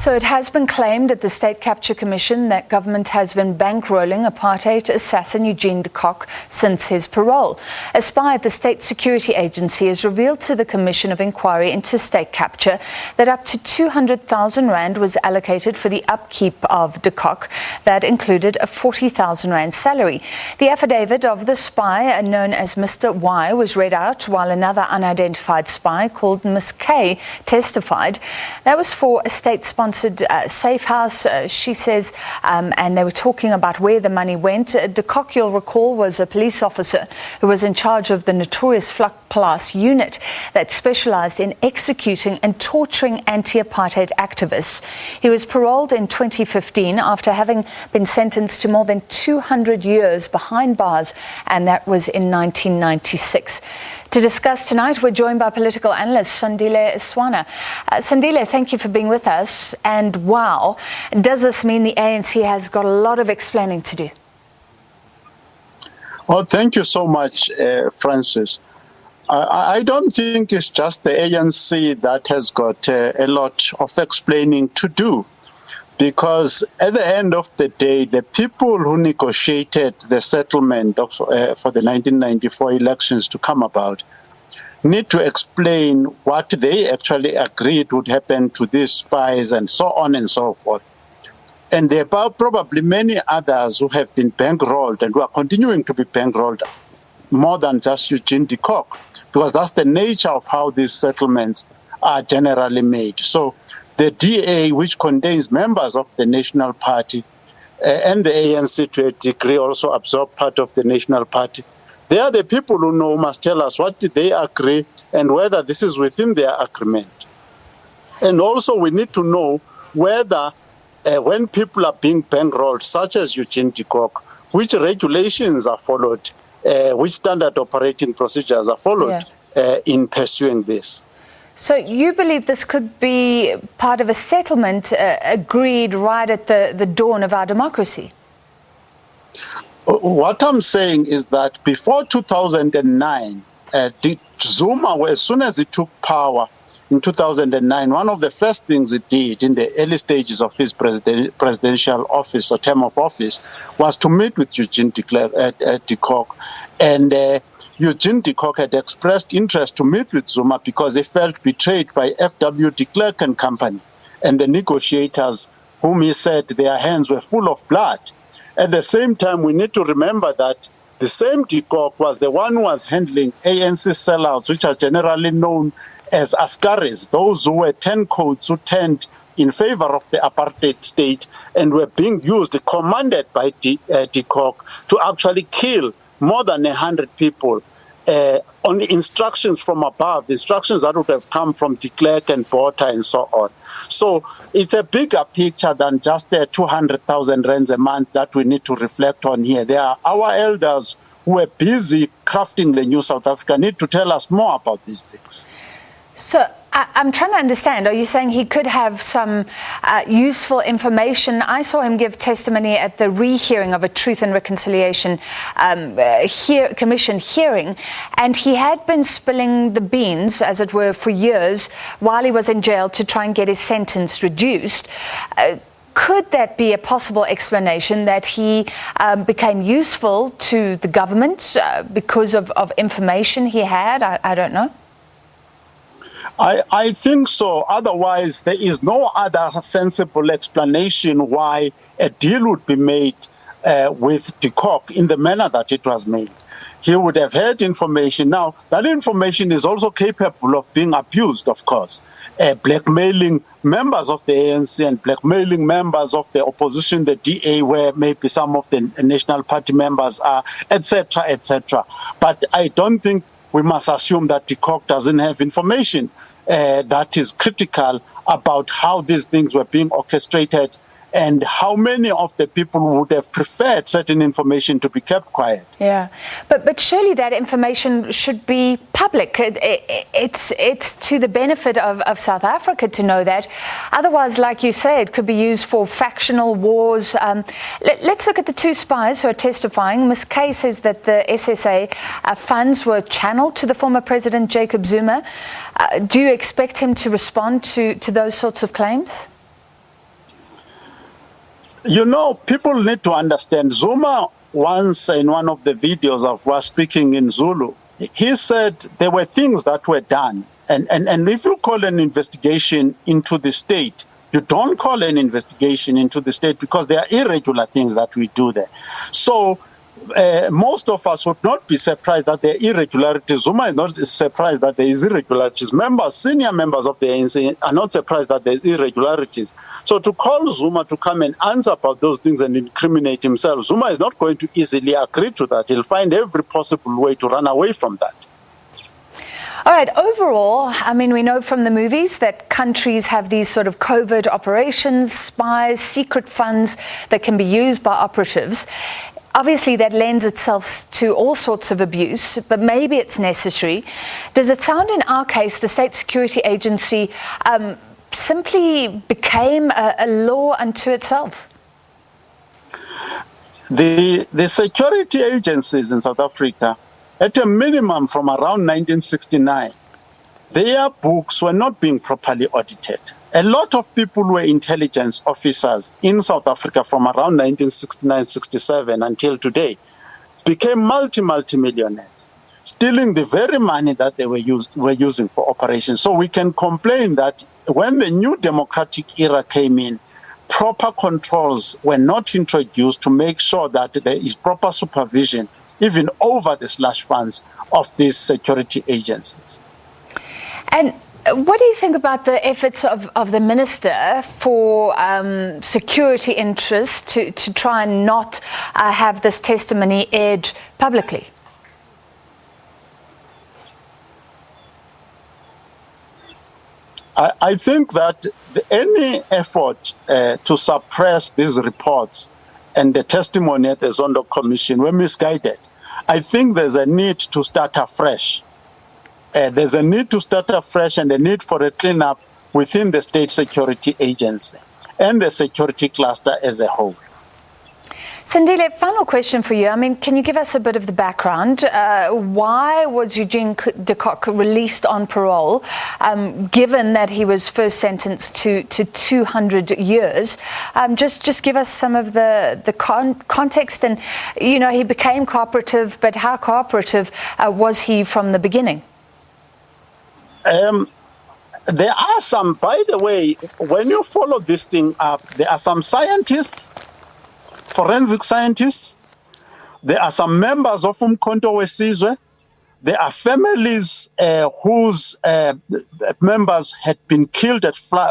So it has been claimed at the State Capture Commission that government has been bankrolling apartheid assassin Eugene de Kock since his parole. A spy at the State Security Agency has revealed to the Commission of Inquiry into State Capture that up to 200,000 rand was allocated for the upkeep of de Kock. That included a 40,000 rand salary. The affidavit of the spy, known as Mr. Y, was read out while another unidentified spy called Ms. K testified. That was for a state-sponsored safe house, she says, and they were talking about where the money went. De Kock, you'll recall, was a police officer who was in charge of the notorious Vlakplaas unit that specialized in executing and torturing anti-apartheid activists. He was paroled in 2015 after having been sentenced to more than 200 years behind bars, and that was in 1996. To discuss tonight, we're joined by political analyst Sandile Swana. Sandile, thank you for being with us. And wow, does this mean the ANC has got a lot of explaining to do? Well, thank you so much, Francis. I don't think it's just the ANC that has got a lot of explaining to do, because at the end of the day, the people who negotiated the settlement for the 1994 elections to come about need to explain what they actually agreed would happen to these spies and so on and so forth. And there are probably many others who have been bankrolled and who are continuing to be bankrolled, more than just Eugene de Kock, because that's the nature of how these settlements are generally made. So the DA, which contains members of the National Party, and the ANC to a degree also absorb part of the National Party, they are the people who know, must tell us what did they agree and whether this is within their agreement. And also we need to know whether when people are being bankrolled, such as Eugene de Kock, which regulations are followed, which standard operating procedures are followed in pursuing this. So you believe this could be part of a settlement agreed right at the dawn of our democracy? What I'm saying is that before 2009, Zuma, as soon as he took power in 2009, one of the first things he did in the early stages of his presidential office or term of office was to meet with Eugene de Kock. And Eugene de Kock had expressed interest to meet with Zuma because he felt betrayed by F.W. de Klerk and company and the negotiators, whom he said their hands were full of blood. At the same time, we need to remember that the same de Kock was the one who was handling ANC sellouts, which are generally known as Askaris, those who were turncoats who turned in favor of the apartheid state and were being used, commanded by de Kock, to actually kill more than 100 people on instructions from above, instructions that would have come from de Klerk and Botha and so on. So it's a bigger picture than just the 200,000 rands a month that we need to reflect on here. There are our elders who are busy crafting the new South Africa need to tell us more about these things. So I'm trying to understand, are you saying he could have some useful information? I saw him give testimony at the rehearing of a Truth and Reconciliation Commission hearing, and he had been spilling the beans, as it were, for years while he was in jail to try and get his sentence reduced. Could that be a possible explanation that he became useful to the government because of information he had? I don't know. I think so. Otherwise, there is no other sensible explanation why a deal would be made with de Kock in the manner that it was made. He would have had information. Now, that information is also capable of being abused, of course, blackmailing members of the ANC and blackmailing members of the opposition, the DA, where maybe some of the National Party members are, etc., etc. But I don't think we must assume that de Kock doesn't have information that is critical about how these things were being orchestrated and how many of the people would have preferred certain information to be kept quiet. Yeah, but surely that information should be public. It's to the benefit of South Africa to know that. Otherwise, like you say, it could be used for factional wars. Let's look at the two spies who are testifying. Ms. K says that the SSA funds were channeled to the former President Jacob Zuma. Do you expect him to respond to those sorts of claims? You know, people need to understand. Zuma once in one of the videos of was speaking in Zulu, he said there were things that were done. And if you call an investigation into the state, you don't call an investigation into the state because there are irregular things that we do there. So most of us would not be surprised that there are irregularities. Zuma is not surprised that there is irregularities. Members, senior members of the ANC are not surprised that there's irregularities. So to call Zuma to come and answer about those things and incriminate himself, Zuma is not going to easily agree to that. He'll find every possible way to run away from that. All right, overall, I mean, we know from the movies that countries have these sort of covert operations, spies, secret funds that can be used by operatives. Obviously, that lends itself to all sorts of abuse, but maybe it's necessary. Does it sound in our case the State Security Agency simply became a law unto itself? The security agencies in South Africa, at a minimum from around 1969, their books were not being properly audited. A lot of people were intelligence officers in South Africa from around 1969-67 until today, became multi-millionaires, stealing the very money that they were using for operations. So we can complain that when the new democratic era came in, proper controls were not introduced to make sure that there is proper supervision, even over the slush funds of these security agencies. And what do you think about the efforts of the minister for security interests to try and not have this testimony aired publicly? I think that any effort to suppress these reports and the testimony at the Zondo Commission were misguided. I think there's a need to start afresh. There's a need to start afresh and a need for a cleanup within the State Security Agency and the security cluster as a whole. Sandile, final question for you. I mean, can you give us a bit of the background? Why was Eugene de Kock released on parole, given that he was first sentenced to 200 years? Just give us some of the context. And, you know, he became cooperative, but how cooperative was he from the beginning? There are some, by the way, when you follow this thing up, there are some scientists, forensic scientists, there are some members of Umkhonto weSizwe, there are families whose members had been killed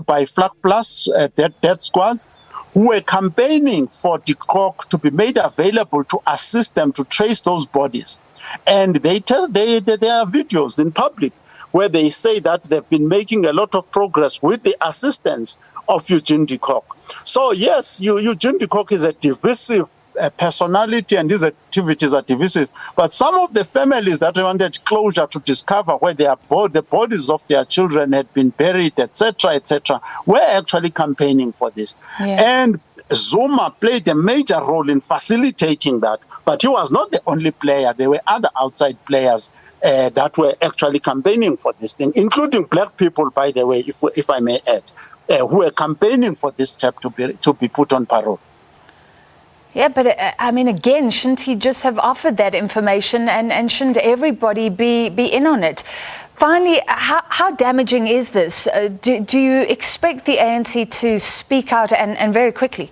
by Flag Plus, their death squads, who were campaigning for de Kock to be made available to assist them to trace those bodies. And there are videos in public where they say that they've been making a lot of progress with the assistance of Eugene de Kock. So yes, Eugene de Kock is a divisive personality and his activities are divisive. But some of the families that wanted closure to discover where the bodies of their children had been buried, etc., were actually campaigning for this. Yeah. And Zuma played a major role in facilitating that. But he was not the only player. There were other outside players that were actually campaigning for this thing, including black people, by the way, if I may add, who were campaigning for this chap to be put on parole. Yeah, but I mean, again, shouldn't he just have offered that information and shouldn't everybody be in on it? Finally, how damaging is this? Do you expect the ANC to speak out and very quickly?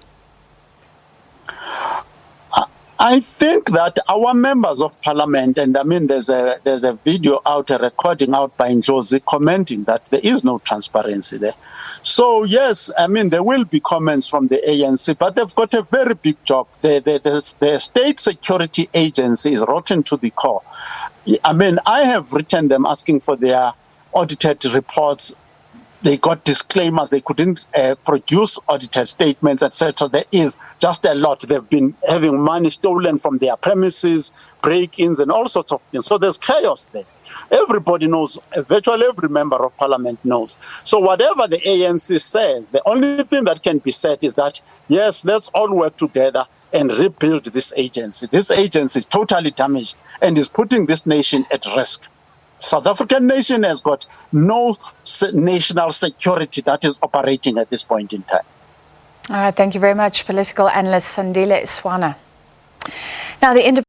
I think that our members of parliament, and I mean, there's a video out, a recording out by Ndlozi commenting that there is no transparency there. So yes, I mean, there will be comments from the ANC, but they've got a very big job. The State Security Agency is rotten to the core. I mean, I have written them asking for their audited reports. They got disclaimers. They couldn't produce audited statements, etc. There is just a lot. They've been having money stolen from their premises, break-ins, and all sorts of things. So there's chaos there. Everybody knows. Virtually every member of parliament knows. So whatever the ANC says, the only thing that can be said is that, yes, let's all work together and rebuild this agency. This agency is totally damaged and is putting this nation at risk. South African nation has got no national security that is operating at this point in time. All right, thank you very much, political analyst Sandile Swana. Now, the